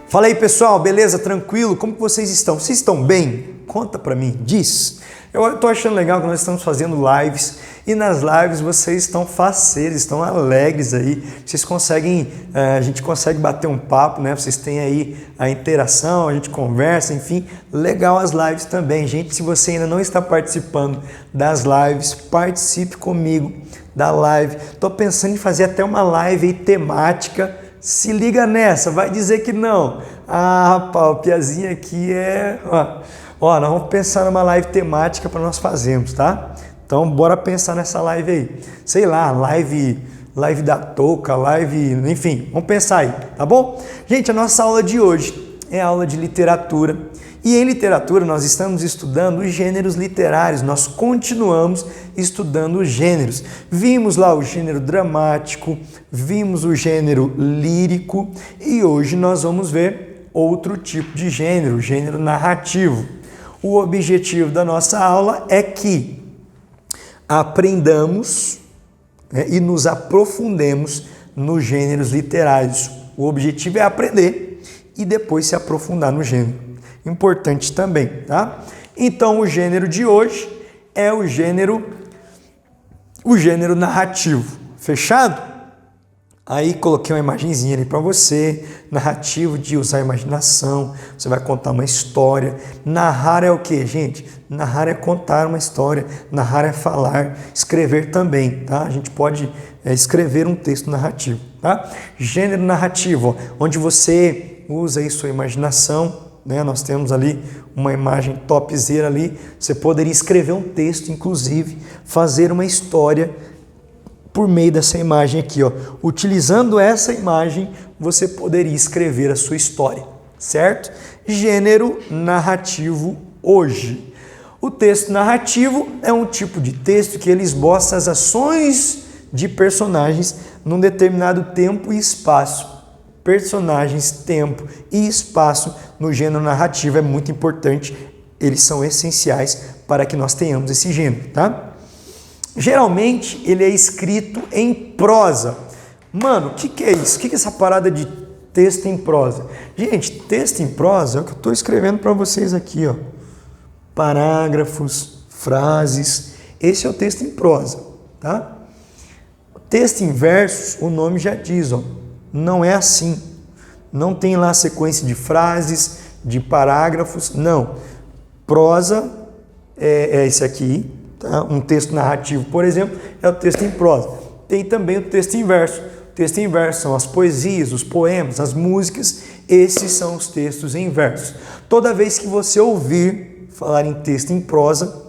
Fala aí, pessoal, beleza? Tranquilo? Como que vocês estão? Vocês estão bem? Conta pra mim, diz. Eu tô achando legal que nós estamos fazendo lives e nas lives vocês estão faceiros, estão alegres aí. Vocês conseguem, a gente consegue bater um papo, né? Vocês têm aí a interação, a gente conversa, enfim. Legal as lives também. Gente, se você ainda não está participando das lives, participe comigo da live. Tô pensando em fazer até uma live aí temática. Se liga nessa, vai dizer que não. Ah, rapaz, o Piazinho aqui é... Ó, nós vamos pensar numa live temática para nós fazermos, tá? Então, bora pensar nessa live aí. Sei lá, live da touca, enfim, vamos pensar aí, tá bom? Gente, a nossa aula de hoje é a aula de literatura. E em literatura nós estamos estudando os gêneros literários, nós continuamos estudando os gêneros. Vimos lá o gênero dramático, vimos o gênero lírico e hoje nós vamos ver outro tipo de gênero, o gênero narrativo. O objetivo da nossa aula é que aprendamos, né, e nos aprofundemos nos gêneros literários. O objetivo é aprender e depois se aprofundar no gênero. Importante também, tá? Então, o gênero de hoje é o gênero narrativo. Fechado? Aí coloquei uma imagenzinha ali para você, narrativo de usar a imaginação, você vai contar uma história. Narrar é o que, gente? Narrar é contar uma história, narrar é falar, escrever também, tá? A gente pode escrever um texto narrativo, tá? Gênero narrativo, ó, onde você usa aí sua imaginação, né? Nós temos ali uma imagem topzera ali, você poderia escrever um texto, inclusive, fazer uma história por meio dessa imagem aqui, ó. Utilizando essa imagem, você poderia escrever a sua história, certo? Gênero narrativo hoje. O texto narrativo é um tipo de texto que ele esboça as ações de personagens num determinado tempo e espaço. Personagens, tempo e espaço no gênero narrativo é muito importante, eles são essenciais para que nós tenhamos esse gênero, tá? Geralmente ele é escrito em prosa. Mano, o que é isso? O que é essa parada de texto em prosa? Gente, texto em prosa é o que eu estou escrevendo para vocês aqui, ó. Parágrafos, frases, esse é o texto em prosa, tá? O texto em versos, o nome já diz, ó. Não é assim, não tem lá sequência de frases, de parágrafos, não. Prosa é esse aqui, tá? Um texto narrativo, por exemplo, é o texto em prosa. Tem também o texto em verso. O texto em verso são as poesias, os poemas, as músicas, esses são os textos em verso. Toda vez que você ouvir falar em texto em prosa,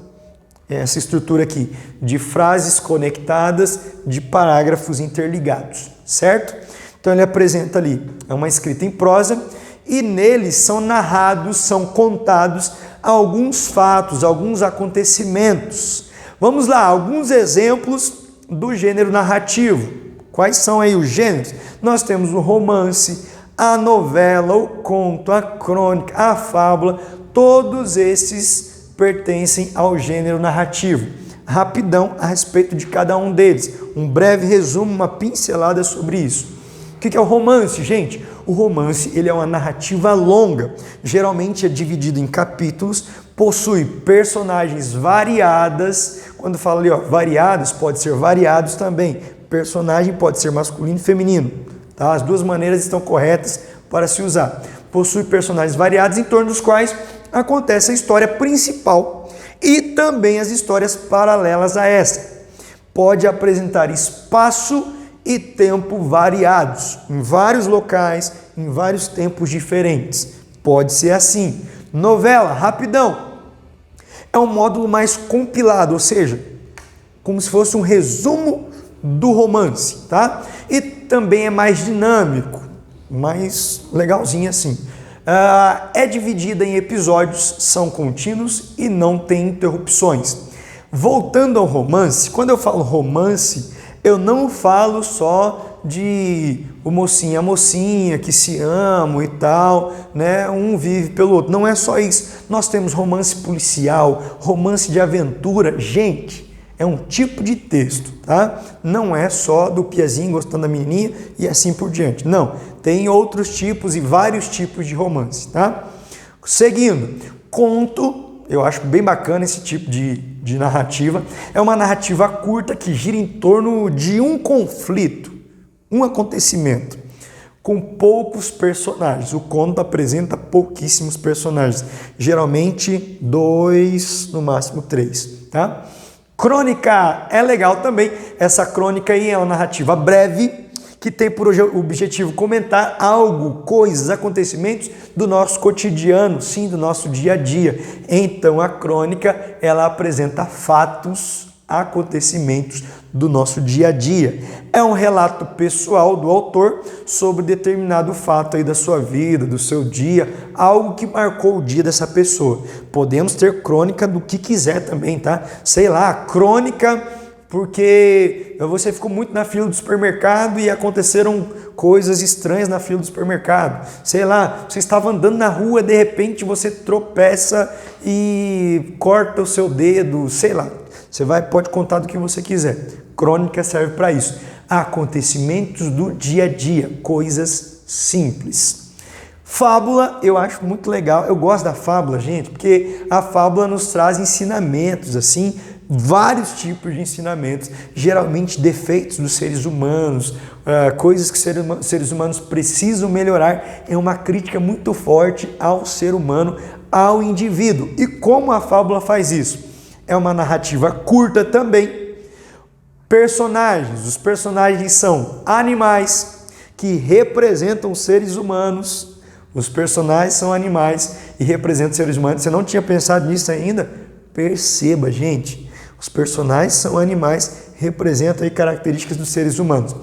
essa estrutura aqui de frases conectadas, de parágrafos interligados, certo? Então ele apresenta ali, é uma escrita em prosa e neles são narrados, são contados alguns fatos, alguns acontecimentos. Vamos lá, alguns exemplos do gênero narrativo. Quais são aí os gêneros? Nós temos o romance, a novela, o conto, a crônica, a fábula, todos esses pertencem ao gênero narrativo. Rapidão a respeito de cada um deles, um breve resumo, uma pincelada sobre isso. O que é o romance, gente? O romance ele é uma narrativa longa, geralmente é dividido em capítulos, possui personagens variadas. Quando fala ali, ó, variados, pode ser variados também. Personagem pode ser masculino e feminino, tá? As duas maneiras estão corretas para se usar. Possui personagens variados em torno dos quais acontece a história principal e também as histórias paralelas a essa. Pode apresentar espaço e tempo variados, em vários locais, em vários tempos diferentes. Pode ser assim. Novela, rapidão. É um módulo mais compilado, ou seja, como se fosse um resumo do romance, tá? E também é mais dinâmico, mais legalzinho assim. É dividida em episódios, são contínuos e não tem interrupções. Voltando ao romance, quando eu falo romance, eu não falo só de o mocinho e a mocinha que se amam e tal, né? Um vive pelo outro. Não é só isso. Nós temos romance policial, romance de aventura. Gente, É um tipo de texto, tá? Não é só do piazinho gostando da menininha e assim por diante. Não, tem outros tipos e vários tipos de romance, tá? Seguindo, conto, eu acho bem bacana esse tipo de narrativa. É uma narrativa curta que gira em torno de um conflito, um acontecimento, com poucos personagens. O conto apresenta pouquíssimos personagens, geralmente 2, no máximo 3, tá? Crônica é legal também. Essa crônica aí é uma narrativa breve que tem por objetivo comentar algo, coisas, acontecimentos do nosso cotidiano, sim, do nosso dia a dia. Então a crônica, ela apresenta fatos, acontecimentos do nosso dia a dia. É um relato pessoal do autor sobre determinado fato aí da sua vida, do seu dia, algo que marcou o dia dessa pessoa. Podemos ter crônica do que quiser também, tá? Sei lá, crônica porque você ficou muito na fila do supermercado e aconteceram coisas estranhas na fila do supermercado. Sei lá, você estava andando na rua, de repente você tropeça e corta o seu dedo, sei lá. Você pode contar do que você quiser. Crônica serve para isso. Acontecimentos do dia a dia, coisas simples. Fábula, eu acho muito legal. Eu gosto da fábula, gente, porque a fábula nos traz ensinamentos, assim, vários tipos de ensinamentos, geralmente defeitos dos seres humanos, coisas que seres humanos precisam melhorar. É uma crítica muito forte ao ser humano, ao indivíduo. E como a fábula faz isso? É uma narrativa curta também. Personagens, os personagens são animais que representam seres humanos. Os personagens são animais e representam seres humanos. Você não tinha pensado nisso ainda? Perceba, gente. Os personagens são animais, representam aí características dos seres humanos.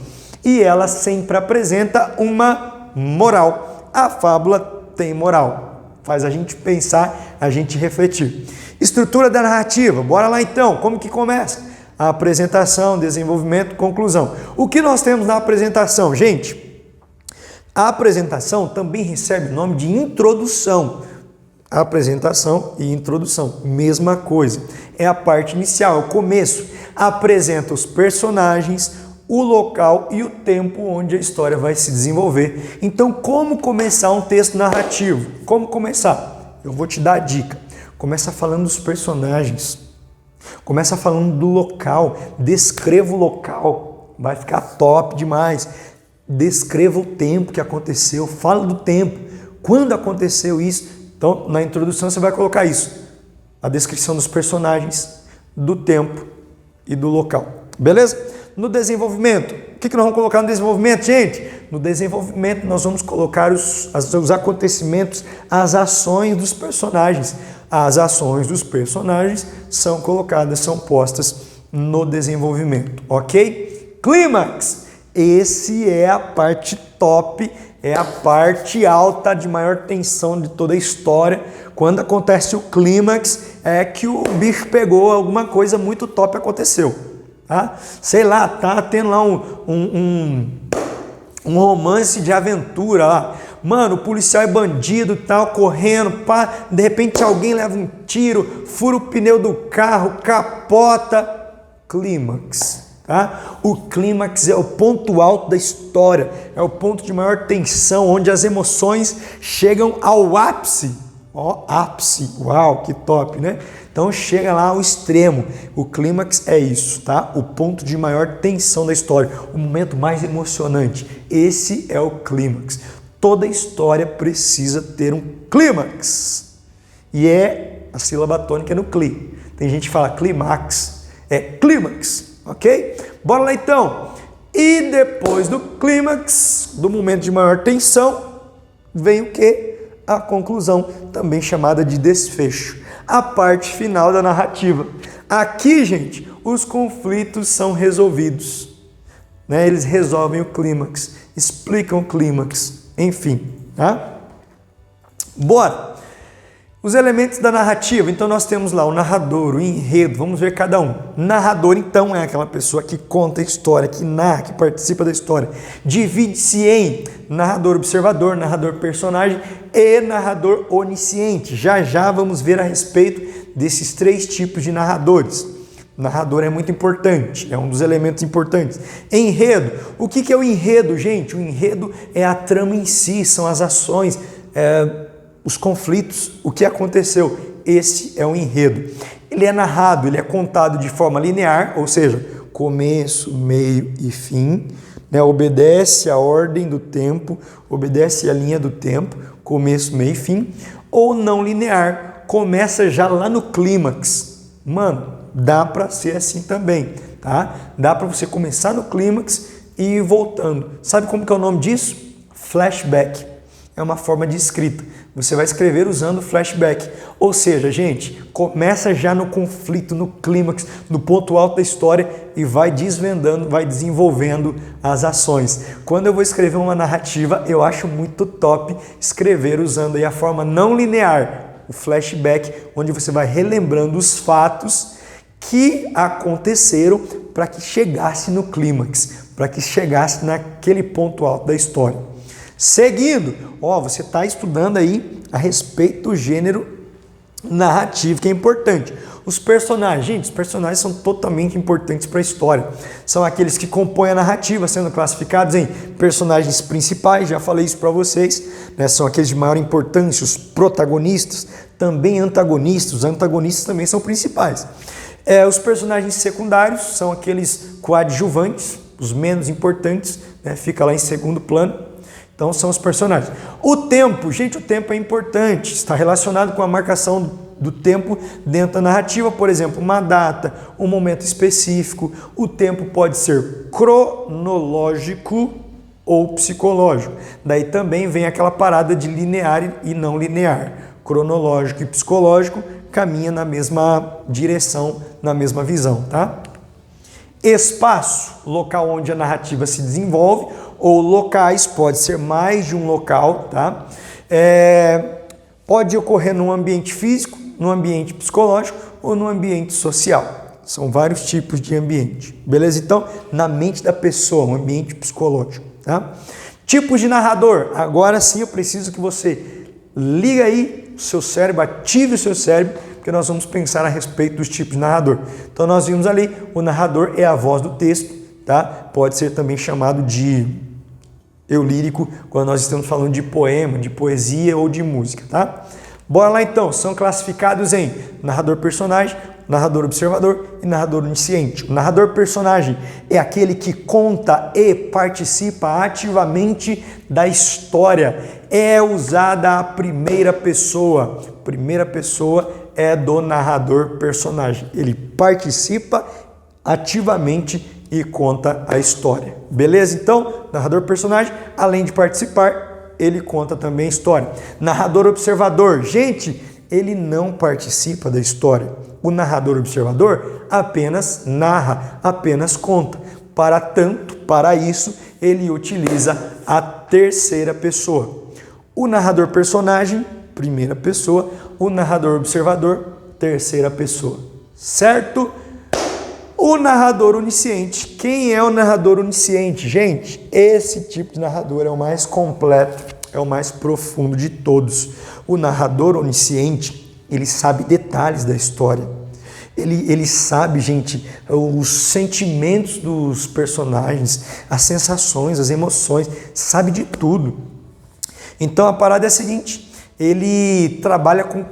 E ela sempre apresenta uma moral. A fábula tem moral. Faz a gente pensar, a gente refletir. Estrutura da narrativa, bora lá então, como que começa? A apresentação, desenvolvimento, conclusão. O que nós temos na apresentação, gente? A apresentação também recebe o nome de introdução. Apresentação e introdução, mesma coisa. É a parte inicial, é o começo. Apresenta os personagens, o local e o tempo onde a história vai se desenvolver. Então, como começar um texto narrativo? Como começar? Eu vou te dar a dica. Começa falando dos personagens, começa falando do local, descreva o local, vai ficar top demais. Descreva o tempo que aconteceu, fala do tempo, quando aconteceu isso. Então, na introdução você vai colocar isso, a descrição dos personagens, do tempo e do local, beleza? No desenvolvimento, o que nós vamos colocar no desenvolvimento, gente? No desenvolvimento nós vamos colocar os acontecimentos, as ações dos personagens. As ações dos personagens são colocadas, são postas no desenvolvimento, ok? Clímax, esse é a parte top, é a parte alta de maior tensão de toda a história. Quando acontece o clímax, é que o bicho pegou, alguma coisa muito top aconteceu, tá? Sei lá, tá tendo lá um romance de aventura lá. Mano, o policial é bandido e tal, correndo, pá, de repente alguém leva um tiro, fura o pneu do carro, capota. Clímax, tá? O clímax é o ponto alto da história, é o ponto de maior tensão, onde as emoções chegam ao ápice. Ó, ápice, uau, que top, né? Então chega lá ao extremo. O clímax é isso, tá? O ponto de maior tensão da história, o momento mais emocionante. Esse é o clímax. Toda história precisa ter um clímax. E é a sílaba tônica no cli. Tem gente que fala clímax. É clímax, ok? Bora lá então. E depois do clímax, do momento de maior tensão, vem o quê? A conclusão, também chamada de desfecho. A parte final da narrativa. Aqui, gente, os conflitos são resolvidos, né? Eles resolvem o clímax, explicam o clímax. Enfim, tá? Bora! Os elementos da narrativa, então nós temos lá o narrador, o enredo, vamos ver cada um. Narrador, então, é aquela pessoa que conta a história, que narra, que participa da história. Divide-se em narrador observador, narrador personagem e narrador onisciente. Já já vamos ver a respeito desses 3 tipos de narradores. O narrador é muito importante, é um dos elementos importantes. Enredo. O que é o enredo, gente? O enredo é a trama em si, são as ações, os conflitos, o que aconteceu. Esse é o enredo. Ele é narrado, ele é contado de forma linear, ou seja, começo, meio e fim, né? Obedece a ordem do tempo, obedece a linha do tempo, começo, meio e fim, ou não linear, começa já lá no clímax. Mano, dá para ser assim também, tá? Dá para você começar no clímax e ir voltando. Sabe como que é o nome disso? Flashback. É uma forma de escrita. Você vai escrever usando flashback. Ou seja, gente, começa já no conflito, no clímax, no ponto alto da história e vai desvendando, vai desenvolvendo as ações. Quando eu vou escrever uma narrativa, eu acho muito top escrever usando aí a forma não linear, o flashback, onde você vai relembrando os fatos que aconteceram para que chegasse no clímax, para que chegasse naquele ponto alto da história. Seguindo, você está estudando aí a respeito do gênero narrativo, que é importante. Os personagens, gente, os personagens são totalmente importantes para a história. São aqueles que compõem a narrativa, sendo classificados em personagens principais, já falei isso para vocês, né? São aqueles de maior importância, os protagonistas, também antagonistas, os antagonistas também são principais. Os personagens secundários são aqueles coadjuvantes, os menos importantes, né? Fica lá em segundo plano. Então são os personagens. O tempo, gente, o tempo é importante, está relacionado com a marcação do tempo dentro da narrativa, por exemplo, uma data, um momento específico. O tempo pode ser cronológico ou psicológico. Daí também vem aquela parada de linear e não linear. Cronológico e psicológico caminham na mesma direção, na mesma visão, tá? Espaço, local onde a narrativa se desenvolve, ou locais, pode ser mais de um local, tá? Pode ocorrer num ambiente físico, num ambiente psicológico ou num ambiente social. São vários tipos de ambiente, beleza? Então, na mente da pessoa, um ambiente psicológico, tá? Tipos de narrador. Agora sim eu preciso que você liga aí o seu cérebro, ative o seu cérebro, porque nós vamos pensar a respeito dos tipos de narrador. Então nós vimos ali, o narrador é a voz do texto, tá? Pode ser também chamado de eu lírico, quando nós estamos falando de poema, de poesia ou de música, tá? Bora lá então, são classificados em narrador personagem, narrador observador e narrador onisciente. O narrador personagem é aquele que conta e participa ativamente da história. É usada a primeira pessoa. Primeira pessoa é do narrador personagem. Ele participa ativamente e conta a história. Beleza? Então, narrador personagem, além de participar, ele conta também a história. Narrador observador, gente, ele não participa da história. O narrador observador apenas narra, apenas conta. Para tanto, para isso, ele utiliza a terceira pessoa. O narrador personagem, primeira pessoa. O narrador observador, terceira pessoa. Certo? O narrador onisciente. Quem é o narrador onisciente? Gente, esse tipo de narrador é o mais completo, é o mais profundo de todos. O narrador onisciente, ele sabe detalhes da história. Ele sabe, gente, os sentimentos dos personagens, as sensações, as emoções, sabe de tudo. Então a parada é a seguinte, ele trabalha com,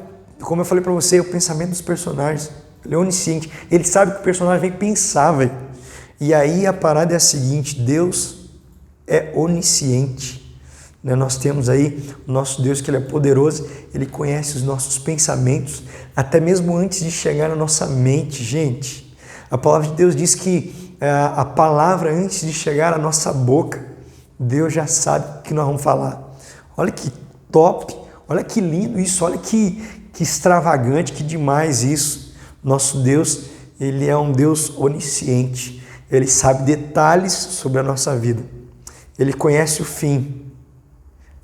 como eu falei para você, o pensamento dos personagens. Ele é onisciente, ele sabe que o personagem vem pensar, velho. E aí a parada é a seguinte, Deus é onisciente. Nós temos aí o nosso Deus, que ele é poderoso, ele conhece os nossos pensamentos, até mesmo antes de chegar na nossa mente, gente. A palavra de Deus diz que a palavra, antes de chegar à nossa boca, Deus já sabe o que nós vamos falar. Olha que top, olha que lindo isso, olha que extravagante, que demais isso. Nosso Deus, ele é um Deus onisciente, ele sabe detalhes sobre a nossa vida. Ele conhece o fim,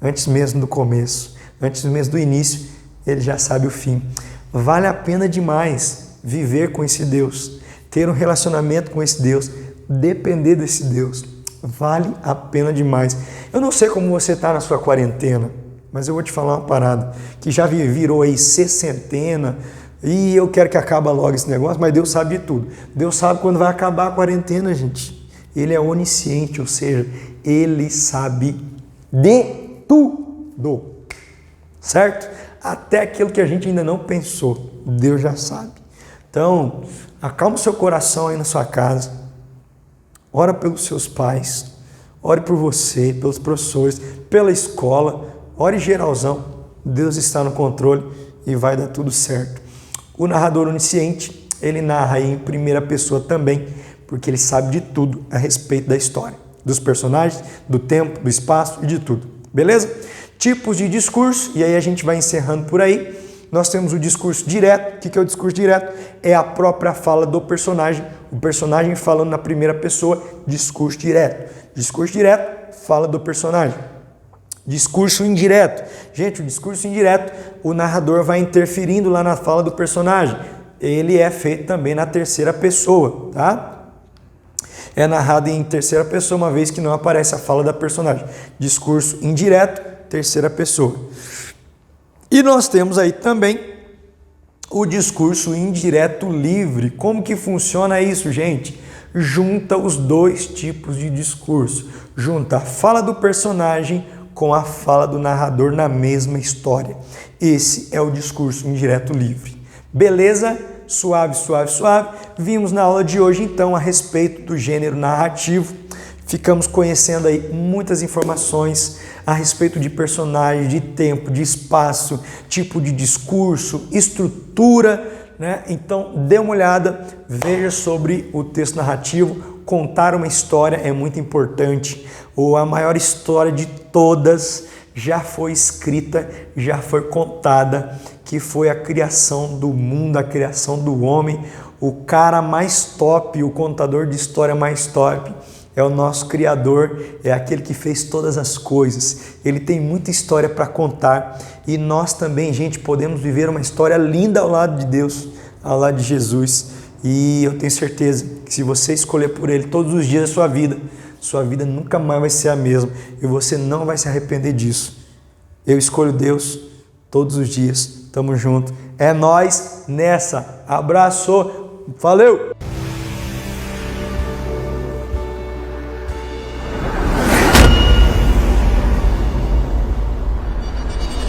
antes mesmo do começo, antes mesmo do início, ele já sabe o fim. Vale a pena demais viver com esse Deus, ter um relacionamento com esse Deus, depender desse Deus. Vale a pena demais. Eu não sei como você está na sua quarentena, mas eu vou te falar uma parada, que já virou aí sessentena, E eu quero que acabe logo esse negócio, mas Deus sabe de tudo. Deus sabe quando vai acabar a quarentena, gente. Ele é onisciente, ou seja, Ele sabe de tudo, certo? Até aquilo que a gente ainda não pensou, Deus já sabe. Então, acalma o seu coração aí na sua casa, ora pelos seus pais, ore por você, pelos professores, pela escola, ore geralzão. Deus está no controle e vai dar tudo certo. O narrador onisciente, ele narra aí em primeira pessoa também, porque ele sabe de tudo a respeito da história, dos personagens, do tempo, do espaço e de tudo. Beleza? Tipos de discurso, e aí a gente vai encerrando por aí. Nós temos o discurso direto. O que é o discurso direto? É a própria fala do personagem, o personagem falando na primeira pessoa, discurso direto. Discurso direto, fala do personagem. Discurso indireto. Gente, o discurso indireto, o narrador vai interferindo lá na fala do personagem. Ele é feito também na terceira pessoa, tá? É narrado em terceira pessoa, uma vez que não aparece a fala da personagem. Discurso indireto, terceira pessoa. E nós temos aí também o discurso indireto livre. Como que funciona isso, gente? Junta os dois tipos de discurso. Junta a fala do personagem com a fala do narrador na mesma história. Esse é o discurso indireto livre. Beleza? Suave, suave, suave. Vimos na aula de hoje, então, a respeito do gênero narrativo. Ficamos conhecendo aí muitas informações a respeito de personagem, de tempo, de espaço, tipo de discurso, estrutura, né? Então, dê uma olhada, veja sobre o texto narrativo. Contar uma história é muito importante. Ou a maior história de todas já foi escrita, já foi contada, que foi a criação do mundo, a criação do homem. O cara mais top, o contador de história mais top, é o nosso Criador, é aquele que fez todas as coisas. Ele tem muita história para contar e nós também, gente, podemos viver uma história linda ao lado de Deus, ao lado de Jesus. E eu tenho certeza que se você escolher por Ele todos os dias da sua vida nunca mais vai ser a mesma e você não vai se arrepender disso. Eu escolho Deus todos os dias. Tamo junto. É nóis nessa. Abraço. Valeu!